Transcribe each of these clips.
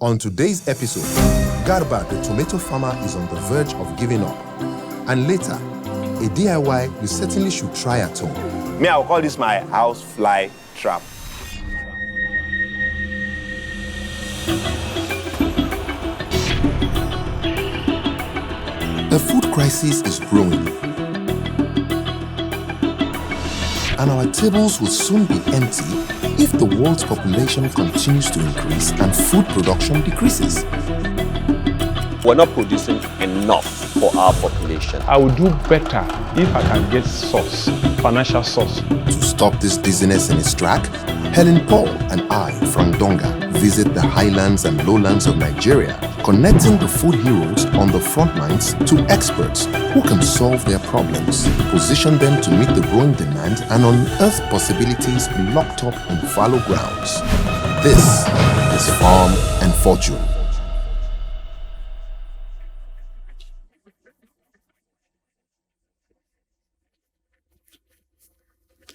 On today's episode, Garba, the tomato farmer, is on the verge of giving up. And later, a DIY you certainly should try at home. I'll call this my house fly trap. The food crisis is growing, and our tables will soon be empty if the world's population continues to increase and food production decreases. We're not producing enough for our population. I will do better if I can get source, financial source. To stop this dizziness in its track, Helen Paul and I from Udongo visit the highlands and lowlands of Nigeria, connecting the food heroes on the front lines to experts who can solve their problems, position them to meet the growing demand, and unearth possibilities locked up in fallow grounds. This is Farm and Fortune.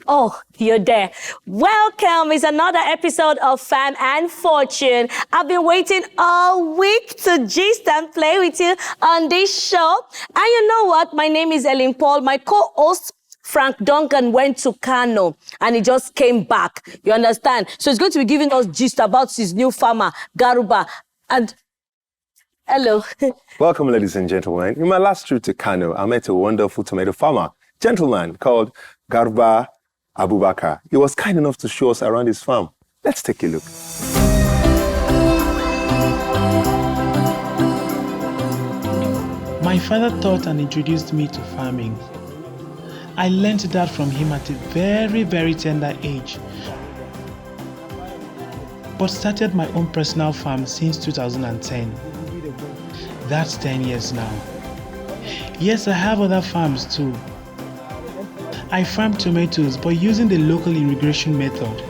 Oh, you're there. Welcome. It's another episode of Farm and Fortune. I've been waiting all week to gist and play with you on this show. And you know what? My name is Helen Paul. My co-host, Frank Duncan, went to Kano and he just came back. You understand? So he's going to be giving us gist about his new farmer, Garba. And hello. Welcome, ladies and gentlemen. In my last trip to Kano, I met a wonderful tomato farmer, gentleman called Garba Abubakar. He was kind enough to show us around his farm. Let's take a look. My father taught and introduced me to farming. I learned that from him at a very, very tender age, but started my own personal farm since 2010. That's 10 years now. Yes, I have other farms too. I farm tomatoes, but using the local irrigation method.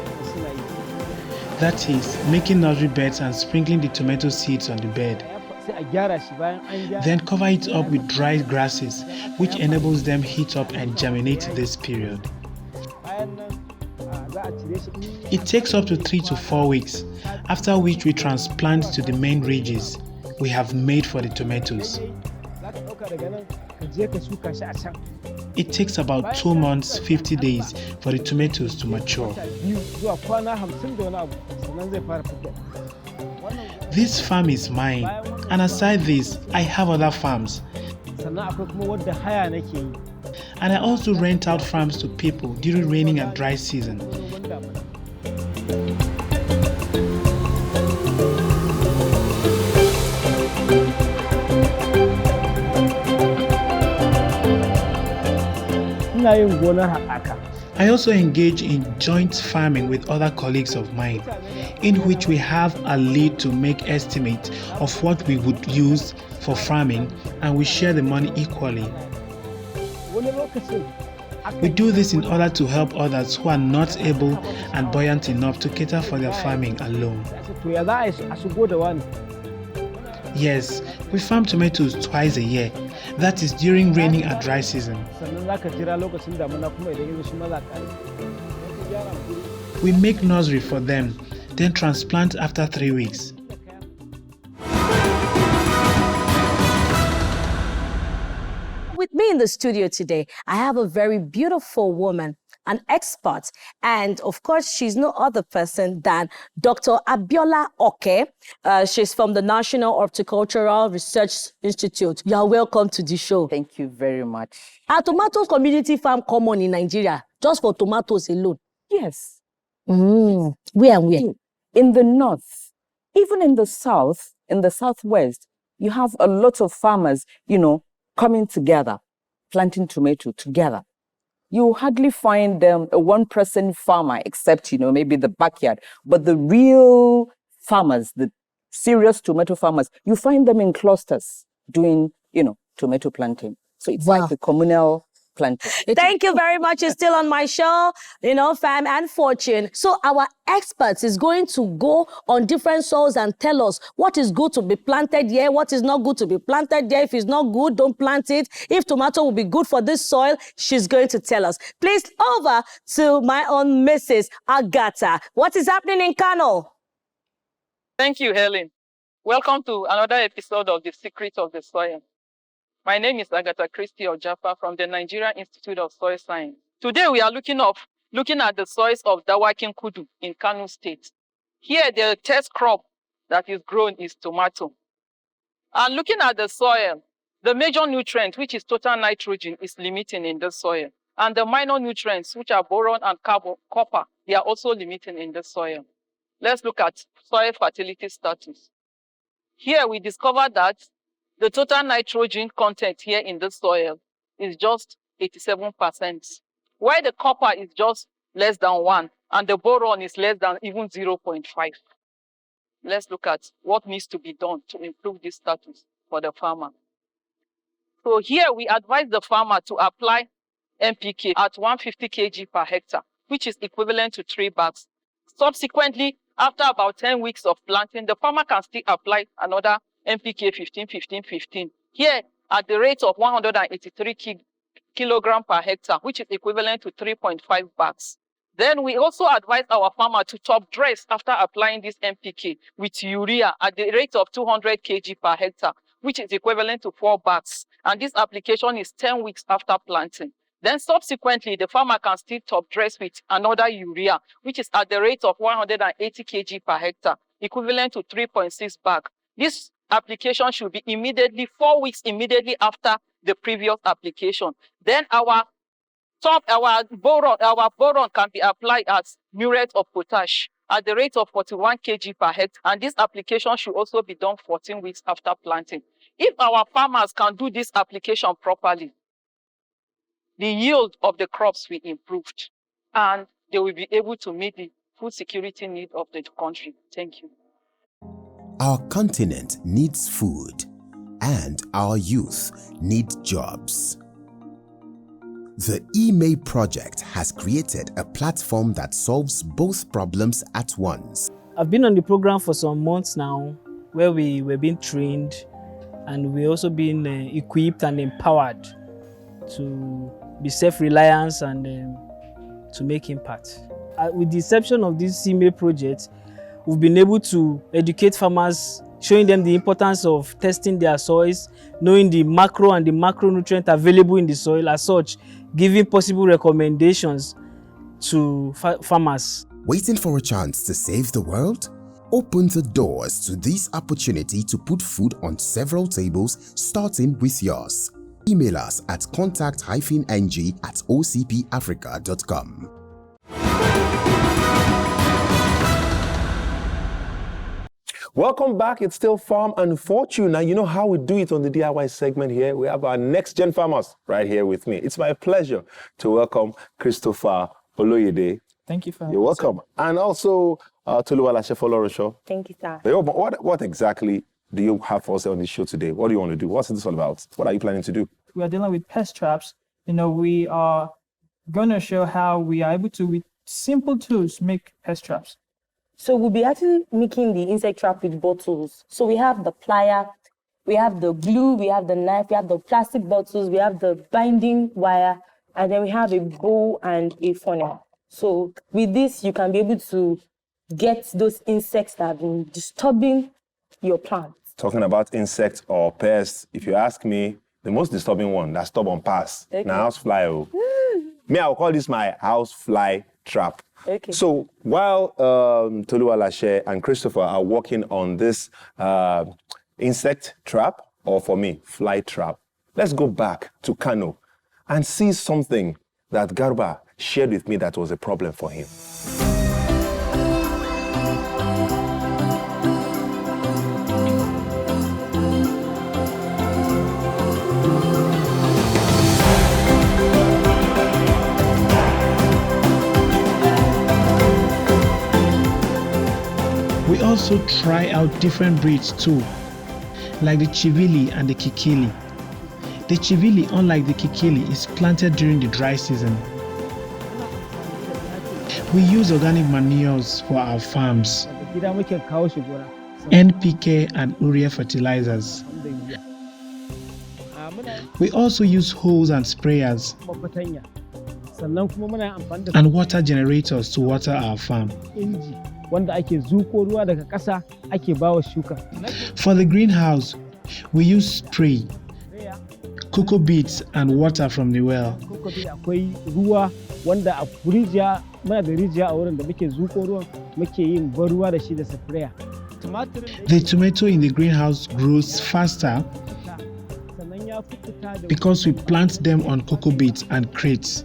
That is, making nursery beds and sprinkling the tomato seeds on the bed. Then cover it up with dry grasses, which enables them heat up and germinate this period. It takes up to 3 to 4 weeks, after which we transplant to the main ridges we have made for the tomatoes. It takes about 2 months, 50 days for the tomatoes to mature. This farm is mine, and aside this, I have other farms. And I also rent out farms to people during rainy and dry season. I also engage in joint farming with other colleagues of mine, in which we have a lead to make estimate of what we would use for farming, and we share the money equally. We do this in order to help others who are not able and buoyant enough to cater for their farming alone. Yes, we farm tomatoes twice a year. That is during rainy and dry season. We make nursery for them, then transplant after 3 weeks. With me in the studio today, I have a very beautiful woman, an expert, and of course, she's no other person than Dr. Abiola Oke. She's from the National Horticultural Research Institute. You are welcome to the show. Thank you very much. Are tomatoes community farm common in Nigeria, just for tomatoes alone? Yes. Where and where? In the north, even in the south, in the southwest, you have a lot of farmers, coming together, planting tomato together. You hardly find a one-person farmer, except, maybe the backyard. But the real farmers, the serious tomato farmers, you find them in clusters doing, tomato planting. So it's like a communal planting. Thank you very much. You're still on my show, Farm and Fortune. So our experts is going to go on different soils and tell us what is good to be planted here, what is not good to be planted there. If it's not good, don't plant it. If tomato will be good for this soil, she's going to tell us. Please, over to my own Mrs. Agatha. What is happening in Kano? Thank you, Helen. Welcome to another episode of The Secret of the Soil. My name is Agatha Christie Ojafa from the Nigerian Institute of Soil Science. Today we are looking at the soils of Dawakin Kudu in Kano State. Here the test crop that is grown is tomato. And looking at the soil, the major nutrient, which is total nitrogen, is limiting in the soil. And the minor nutrients, which are boron and copper, they are also limiting in the soil. Let's look at soil fertility status. Here we discovered that the total nitrogen content here in the soil is just 87%, while the copper is just less than 1, and the boron is less than even 0.5. Let's look at what needs to be done to improve this status for the farmer. So here we advise the farmer to apply NPK at 150 kg per hectare, which is equivalent to 3 bags. Subsequently, after about 10 weeks of planting, the farmer can still apply another NPK 15-15-15. Here, at the rate of 183 kilogram per hectare, which is equivalent to 3.5 bags. Then we also advise our farmer to top dress after applying this NPK with urea at the rate of 200 kg per hectare, which is equivalent to 4 bags. And this application is 10 weeks after planting. Then subsequently, the farmer can still top dress with another urea, which is at the rate of 180 kg per hectare, equivalent to 3.6 bags. This application should be immediately 4 weeks immediately after the previous application. Then our boron can be applied as muriate of potash at the rate of 41 kg per hectare, and this application should also be done 14 weeks after planting. If our farmers can do this application properly, the yield of the crops will improve, and they will be able to meet the food security need of the country. Thank you. Our continent needs food, and our youth need jobs. The eMay project has created a platform that solves both problems at once. I've been on the program for some months now, where we were being trained, and we're also being equipped and empowered to be self-reliant and to make impact. With the inception of this eMay project, we've been able to educate farmers, showing them the importance of testing their soils, knowing the macro and the macronutrient available in the soil, as such, giving possible recommendations to farmers. Waiting for a chance to save the world? Open the doors to this opportunity to put food on several tables, starting with yours. Email us at contact-ng@ocpafrica.com. Welcome back. It's still Farm and Fortune. Now, you know how we do it on the DIY segment here. We have our next gen farmers right here with me. It's my pleasure to welcome Christopher Oloyede. Thank you for having You're welcome. And also Toluwalashe Folorosho. Thank you, sir. What exactly do you have for us on the show today? What do you want to do? What's this all about? What are you planning to do? We are dealing with pest traps. We are going to show how we are able to, with simple tools, make pest traps. So we'll be actually making the insect trap with bottles. So we have the plier, we have the glue, we have the knife, we have the plastic bottles, we have the binding wire, and then we have a bowl and a funnel. So with this, you can be able to get those insects that have been disturbing your plants. Talking about insects or pests, if you ask me, the most disturbing one, that's stubborn pass. Okay. Now, house fly. Me, I'll call this my house fly trap. Okay. So while Toluwalashe and Christopher are working on this insect trap, or for me, fly trap, let's go back to Kano and see something that Garba shared with me that was a problem for him. We also try out different breeds too, like the Chivili and the Kikili. The Chivili, unlike the Kikili, is planted during the dry season. We use organic manures for our farms, NPK and urea fertilizers. We also use hose and sprayers and water generators to water our farm. wanda ake zuko ruwa daga ƙasa ake bawa shuka. For the greenhouse, we use spray, cocoa beads and water from the well. Cocoa bead akwai ruwa wanda a rijiya muna da rijiya a wurin da muke zuko ruwan muke yin ban ruwa da shi da sprayer. The tomato in the greenhouse grows faster because we plant them on cocoa beads and crates.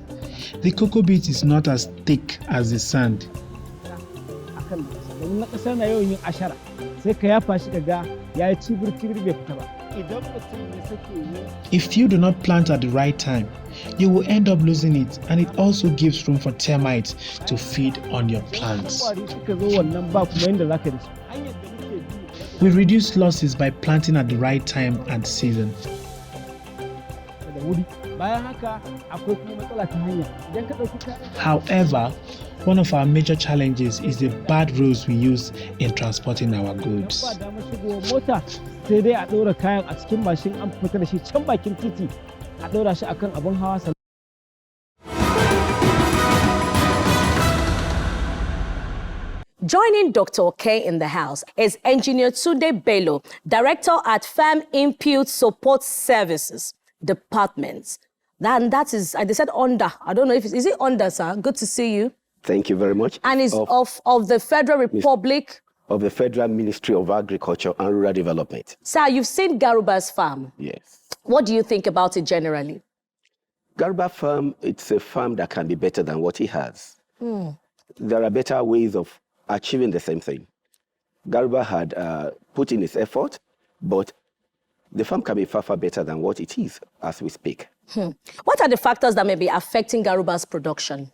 The cocoa bead is not as thick as the sand. If you do not plant at the right time, you will end up losing it, and it also gives room for termites to feed on your plants. We reduce losses by planting at the right time and season. However, one of our major challenges is the bad roads we use in transporting our goods. Joining Dr. K in the house is Engineer Tunde Bello, Director at Farm&Fortune Support Services Department. That is, they said under. I don't know if is it under, sir? Good to see you. Thank you very much. And it's of the Federal Republic. Of the Federal Ministry of Agriculture and Rural Development. Sir, you've seen Garba's farm. Yes. What do you think about it generally? Garba farm, it's a farm that can be better than what he has. There are better ways of achieving the same thing. Garba had put in his effort, but the farm can be far, far better than what it is as we speak. What are the factors that may be affecting Garba's production?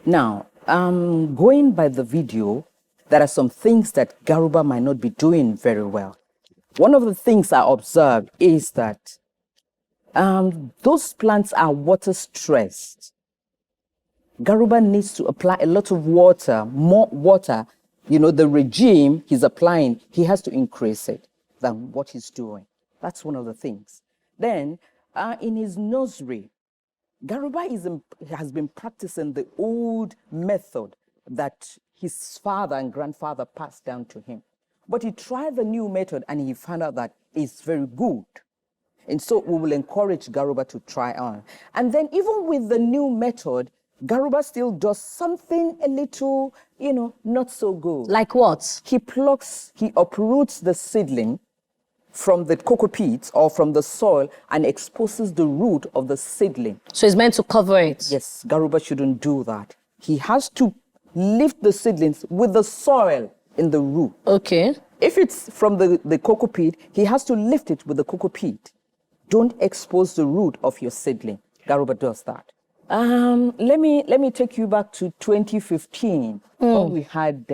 Now, going by the video, there are some things that Garba might not be doing very well. One of the things I observed is that those plants are water stressed. Garba needs to apply a lot of water, more water. You know, the regime he's applying, he has to increase it than what he's doing. That's one of the things. Then, in his nursery, Garba has been practicing the old method that his father and grandfather passed down to him. But he tried the new method and he found out that it's very good. And so we will encourage Garba to try on. And then even with the new method, Garba still does something a little, not so good. Like what? He uproots the seedling from the cocoa peats or from the soil and exposes the root of the seedling. So it's meant to cover it? Yes, Garba shouldn't do that. He has to lift the seedlings with the soil in the root. Okay. If it's from the cocoa peat, he has to lift it with the cocoa peat. Don't expose the root of your seedling. Garba does that. Let me take you back to 2015 when we had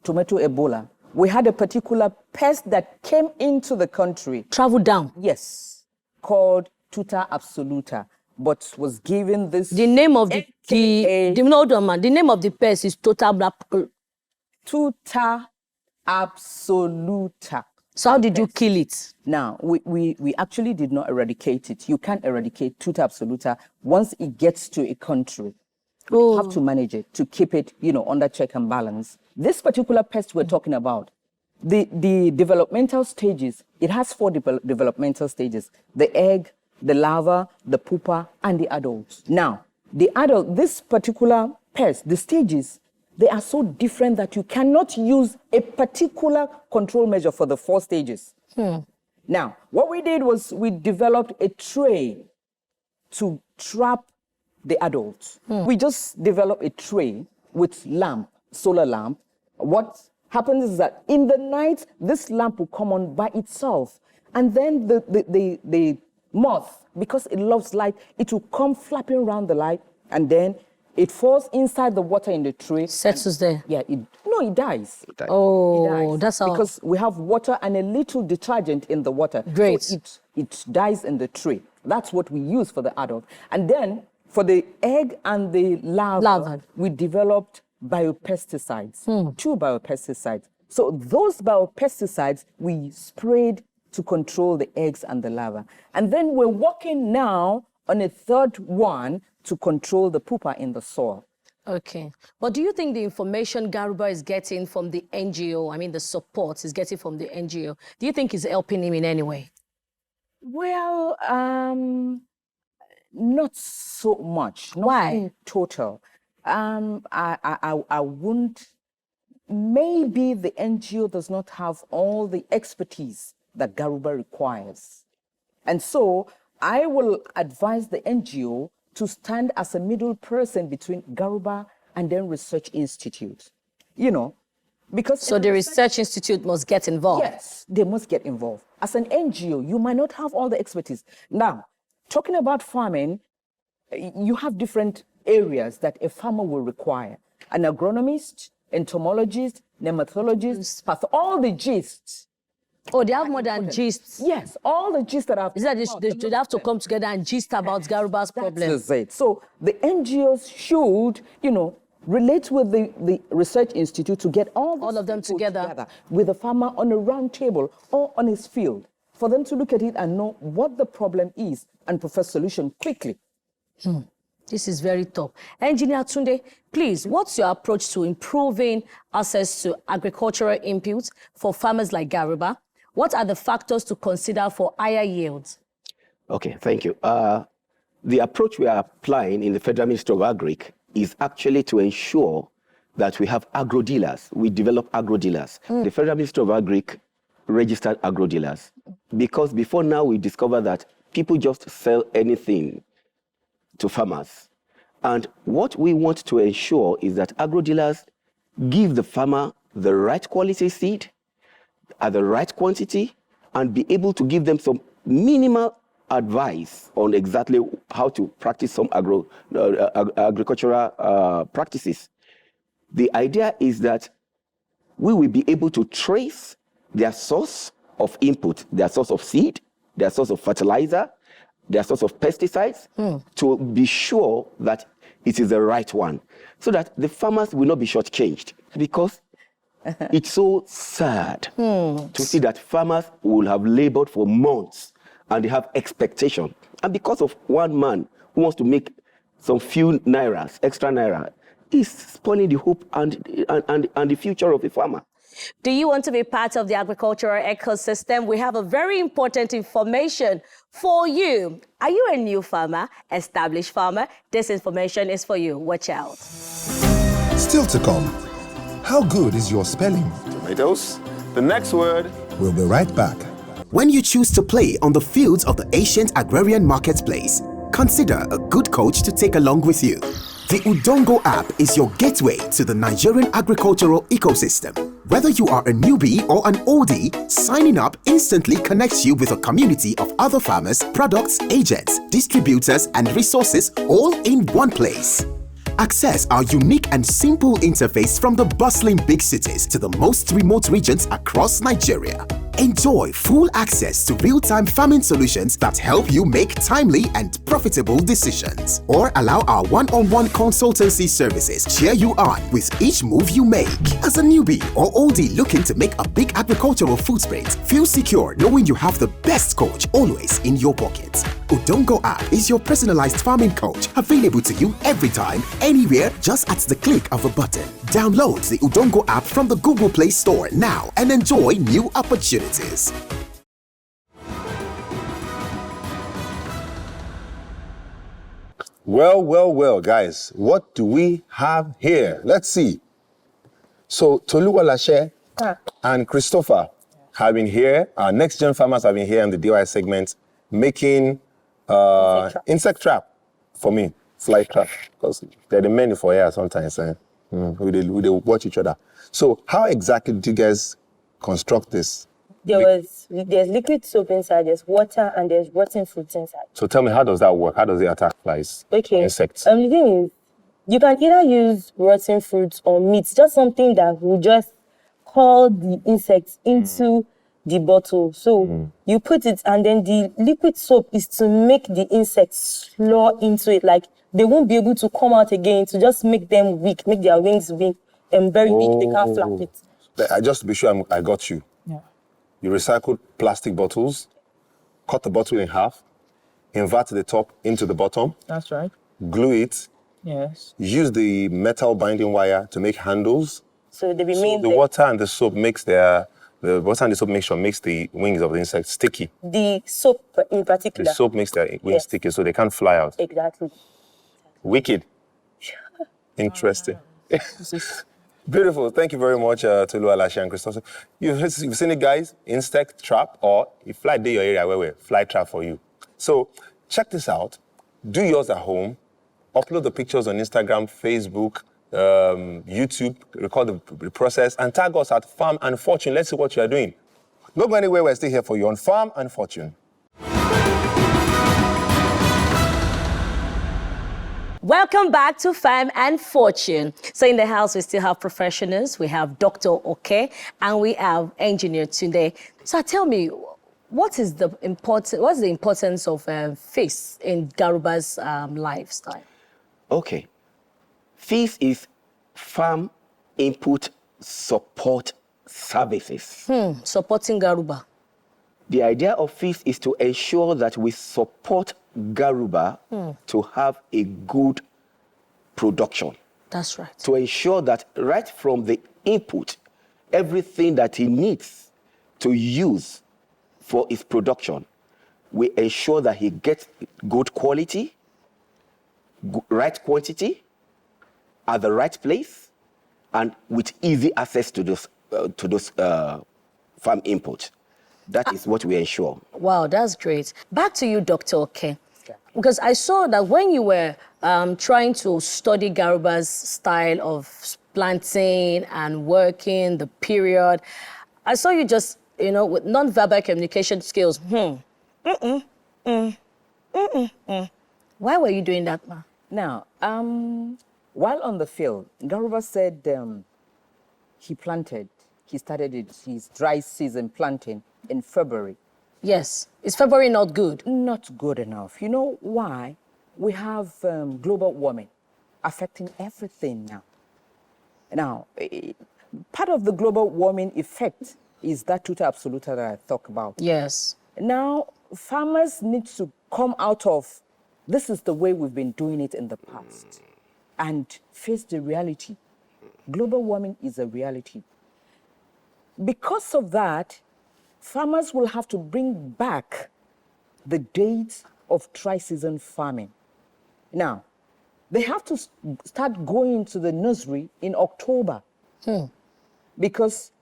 tomato Ebola. We had a particular pest that came into the country. Traveled down? Yes. Called Tuta absoluta, but was given this... The name of the name of the pest is Tuta absoluta. So how did you kill it? Now, we actually did not eradicate it. You can't eradicate Tuta absoluta once it gets to a country. You have to manage it, to keep it, under check and balance. This particular pest we're talking about, the developmental stages, it has 4 developmental stages: the egg, the larva, the pupa, and the adults. Now, this particular pest, the stages, they are so different that you cannot use a particular control measure for the 4 stages. Now, what we did was we developed a tray to trap the adults. We just developed a tray with solar lamp. What happens is that in the night, this lamp will come on by itself. And then the moth, because it loves light, it will come flapping around the light, and then it falls inside the water in the tray. Settles there? Yeah, it dies. Oh, it dies. That's how... Because we have water and a little detergent in the water. Great. So it dies in the tray. That's what we use for the adult. And then for the egg and the larva, we developed biopesticides, 2 biopesticides. So those biopesticides we sprayed to control the eggs and the larva. And then we're working now on a 3rd one to control the pupa in the soil. Okay. But do you think the information Garba is getting from the NGO, I mean the support he's getting from the NGO, do you think is helping him in any way? Well, not so much. Not Why? in total. I wouldn't. Maybe the NGO does not have all the expertise that Garba requires. And so I will advise the NGO to stand as a middle person between Garba and then Research Institute. You know, because... So the Research Institute must get involved? Yes, they must get involved. As an NGO, you might not have all the expertise. Now, talking about farming, you have different areas that a farmer will require. An agronomist, entomologist, nematologist, all the gists. Oh, they have more than gists? Yes, all the gists that have... Is that they have to come together and gist about Garba's problem? That's it. So the NGOs should, you know, relate with the Research Institute to get all of them together with the farmer on a round table or on his field for them to look at it and know what the problem is and propose solution quickly. This is very tough. Engineer Tunde, please, what's your approach to improving access to agricultural inputs for farmers like Garba? What are the factors to consider for higher yields? Okay, thank you. The approach we are applying in the Federal Ministry of Agric is actually to ensure that we have agro-dealers. We develop agro-dealers. The Federal Ministry of Agric registered agro-dealers. Because before now, we discovered that people just sell anything to farmers. And what we want to ensure is that agro-dealers give the farmer the right quality seed at the right quantity and be able to give them some minimal advice on exactly how to practice some agricultural practices. The idea is that we will be able to trace their source of input, their source of seed, their source of fertilizer, their source of pesticides, to be sure that it is the right one, so that the farmers will not be shortchanged. Because it's so sad to see that farmers will have labored for months and they have expectation. And because of one man who wants to make some few nairas, extra naira, is spoiling the hope and the future of the farmer. Do you want to be part of the agricultural ecosystem? We have a very important information for you. Are you a new farmer, established farmer? This information is for you. Watch out. Still to come, how good is your spelling? Tomatoes. The next word. We'll be right back. When you choose to play on the fields of the ancient agrarian marketplace, consider a good coach to take along with you. The Udongo app is your gateway to the Nigerian agricultural ecosystem. Whether you are a newbie or an oldie, signing up instantly connects you with a community of other farmers, products, agents, distributors, and resources all in one place. Access our unique and simple interface from the bustling big cities to the most remote regions across Nigeria. Enjoy full access to real-time farming solutions that help you make timely and profitable decisions. Or allow our one-on-one consultancy services cheer you on with each move you make. As a newbie or oldie looking to make a big agricultural footprint, feel secure knowing you have the best coach always in your pocket. Udongo app is your personalized farming coach, available to you every time, anywhere, just at the click of a button. Download the Udongo app from the Google Play Store now and enjoy new opportunities. Well, guys, what do we have here? Let's see. So, Toluwalashe and Christopher have been here. Our next-gen farmers have been here in the DIY segment making insect trap for me, fly trap, because they're the men for here sometimes. Who they watch each other. So how exactly do you guys construct this? There's liquid soap inside, there's water, and there's rotten fruits inside. So tell me, how does that work? How does it attack flies? Okay. Insects? The thing is, you can either use rotten fruits or meat, just something that will just call the insects into the bottle. So you put it, and then the liquid soap is to make the insects slow into it. Like, they won't be able to come out again, to just make them weak, make their wings weak and very weak. They can't flap it. Just to be sure I got you. Yeah. You recycled plastic bottles, cut the bottle in half, invert the top into the bottom. That's right. Glue it, Yes. You use the metal binding wire to make handles. So they remain the water and the soap makes the water and the soap mixture makes the wings of the insect sticky. The soap in particular. The soap makes their wings sticky, so they can't fly out. Exactly. Wicked. Interesting. Beautiful. Thank you very much, Tolu, Alashe, and Christopher. You've seen it, guys. Insect trap, or if fly day your area, where fly trap for you. So check this out. Do yours at home. Upload the pictures on Instagram, Facebook, YouTube. Record the process and tag us at Farm&Fortune. Let's see what you are doing. Don't go anywhere. We're still here for you on Farm&Fortune. Welcome back to Farm&Fortune. So in the house, we still have professionals. We have Dr. Oke and we have Engineer Tunde. So tell me, what's the importance of FIS in Garba's lifestyle? Okay. FIS is Farm Input Support Services. Supporting Garba. The idea of FIS is to ensure that we support Garba to have a good production. That's right. To ensure that right from the input, everything that he needs to use for his production, we ensure that he gets good quality, right quantity, at the right place, and with easy access to those farm inputs. That is what we ensure. Wow, that's great. Back to you, Dr. Oke. Because I saw that when you were trying to study Garba's style of planting and working, the period, I saw you just, with non-verbal communication skills. Why were you doing that, ma? Now, while on the field, Garba said he started his dry season planting in February. Yes. Is February not good? Not good enough. You know why? We have global warming affecting everything now. Now, part of the global warming effect is that Tuta absoluta that I talk about. Yes. Now, farmers need to come out of, this is the way we've been doing it in the past, and face the reality. Global warming is a reality. Because of that, farmers will have to bring back the dates of tri-season farming. Now, they have to start going to the nursery in October because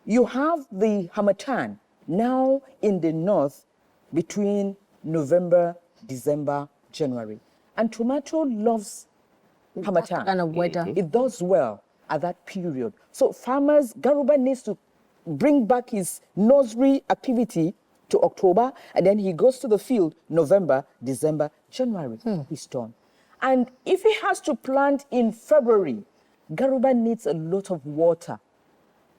you have the harmattan now in the north between November, December, January. And tomato loves harmattan. That kind of weather. It does well at that period. So Garba needs to bring back his nursery activity to October, and then he goes to the field November, December, January. He's done. And if he has to plant in February, Garba needs a lot of water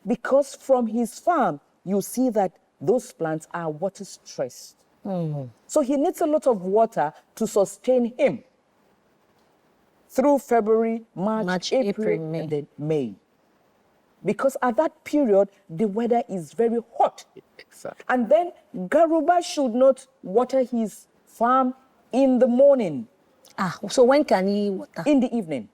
because from his farm, you see that those plants are water stressed. So he needs a lot of water to sustain him through February, March, April, May. And then May. Because at that period, the weather is very hot. Exactly. And then Garba should not water his farm in the morning. So when can he water? In the evening.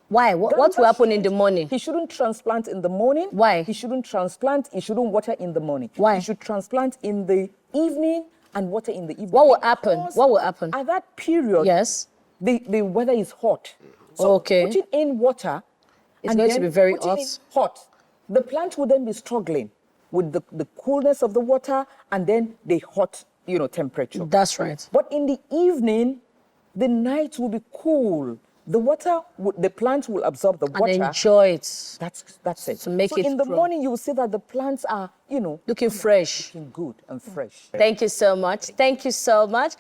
Why? What will happen in the morning? He shouldn't transplant in the morning. Why? He shouldn't water in the morning. Why? He should transplant in the evening and water in the evening. What will happen? What will happen? At that period, yes, the weather is hot. So putting in water, it's going to be very hot. The plant will then be struggling with the coolness of the water and then the hot, temperature. That's right. But in the evening, the night will be cool. The plant will absorb the water. And enjoy it. That's it. To make so it in the grow. morning, you will see that the plants are, looking fresh. Looking good and fresh. Thank you so much. Thank you so much.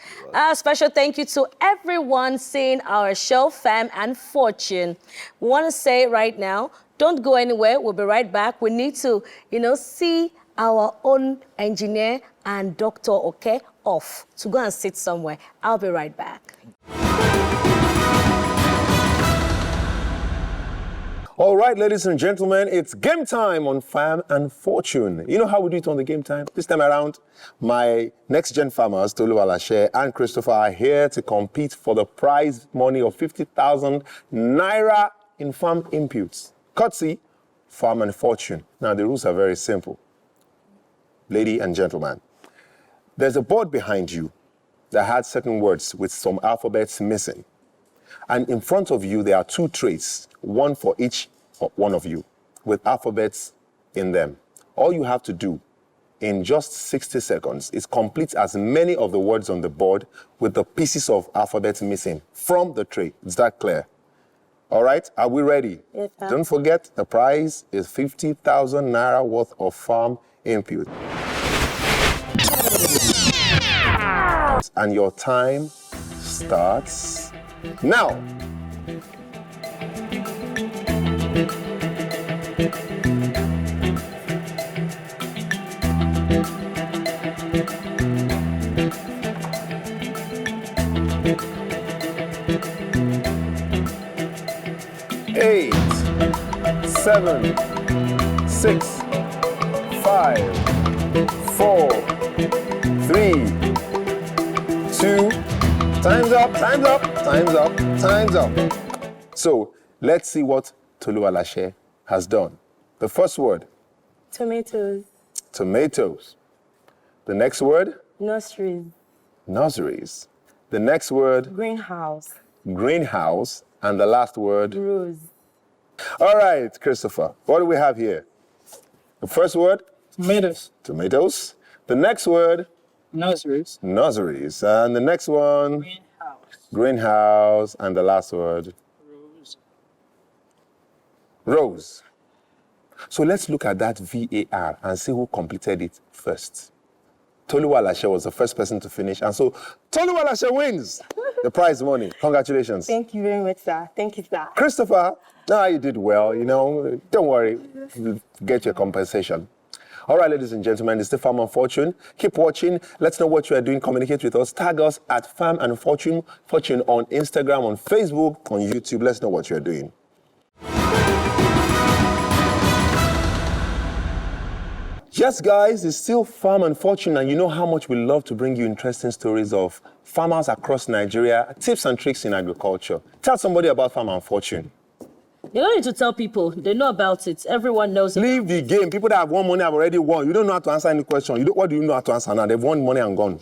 Special thank you to everyone seeing our show, Farm&Fortune. We want to say right now, don't go anywhere. We'll be right back. We need to, see our own engineer and Dr. Oke off to go and sit somewhere. I'll be right back. All right, ladies and gentlemen, it's game time on Farm and Fortune. You know how we do it on the game time? This time around, my next-gen farmers, Tolu Alashe and Christopher, are here to compete for the prize money of 50,000 Naira in farm inputs. Courtesy, Farm and Fortune. Now, the rules are very simple. Lady and gentlemen, there's a board behind you that had certain words with some alphabets missing. And in front of you, there are 2 trays, one for each one of you, with alphabets in them. All you have to do in just 60 seconds is complete as many of the words on the board with the pieces of alphabets missing from the tray. Is that clear? All right, are we ready? Yes, sir. Don't forget, the prize is 50,000 Naira worth of farm input. And your time starts now. Eight, 7, 6, 5, 4, 3, 2. Time's up, time's up, time's up, time's up. So let's see what Tolu Alashe has done. The first word. Tomatoes. Tomatoes. The next word. Nurseries. Nurseries. The next word. Greenhouse. Greenhouse. And the last word. Rose. All right, Christopher, what do we have here? The first word? Tomatoes. Tomatoes. The next word? Nurseries. Nurseries. And the next one? Greenhouse. Greenhouse. And the last word? Rose. Rose. So let's look at that VAR and see who completed it first. Tolu Alashe was the first person to finish, and so Tolu Alashe wins the prize money. Congratulations. Thank you very much, sir. Thank you, sir. Christopher, now you did well, you know. Don't worry, you'll get your compensation. All right, ladies and gentlemen, it's the Farm and Fortune. Keep watching. Let's know what you are doing. Communicate with us. Tag us at Farm and Fortune on Instagram, on Facebook, on YouTube. Let's know what you are doing. Yes, guys, it's still Farm and Fortune, and you know how much we love to bring you interesting stories of farmers across Nigeria, tips and tricks in agriculture. Tell somebody about Farm and Fortune. You don't need to tell people. They know about it. Everyone knows it. Leave the game. People that have won money have already won. You don't know how to answer any question. What do you know how to answer now? They've won money and gone.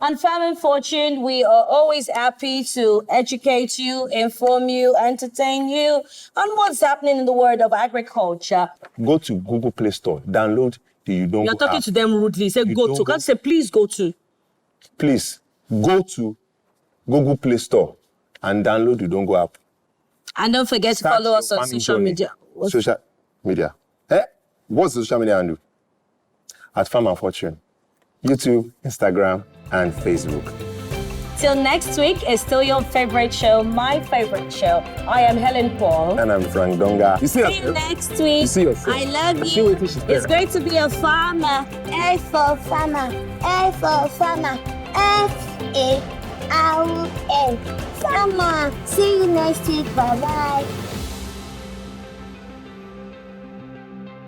On Farm and Fortune, we are always happy to educate you, inform you, entertain you on what's happening in the world of agriculture. Go to Google Play Store, download the Udongo You're talking app. to them rudely. Say go to. Can't say please go to. Please, go to Google Play Store and download the Udongo app. And don't forget to follow us on social media. Social media. What's the social media handle? At Farm and Fortune. YouTube, Instagram, and Facebook. Till next week, it's still your favorite show, my favorite show. I am Helen Paul. And I'm Frank Donga. You see See you next week. You see yourself. I love you. It's great to be a farmer. F for farmer. F for farmer. F-A-R-M. Farmer. See you next week. Bye-bye.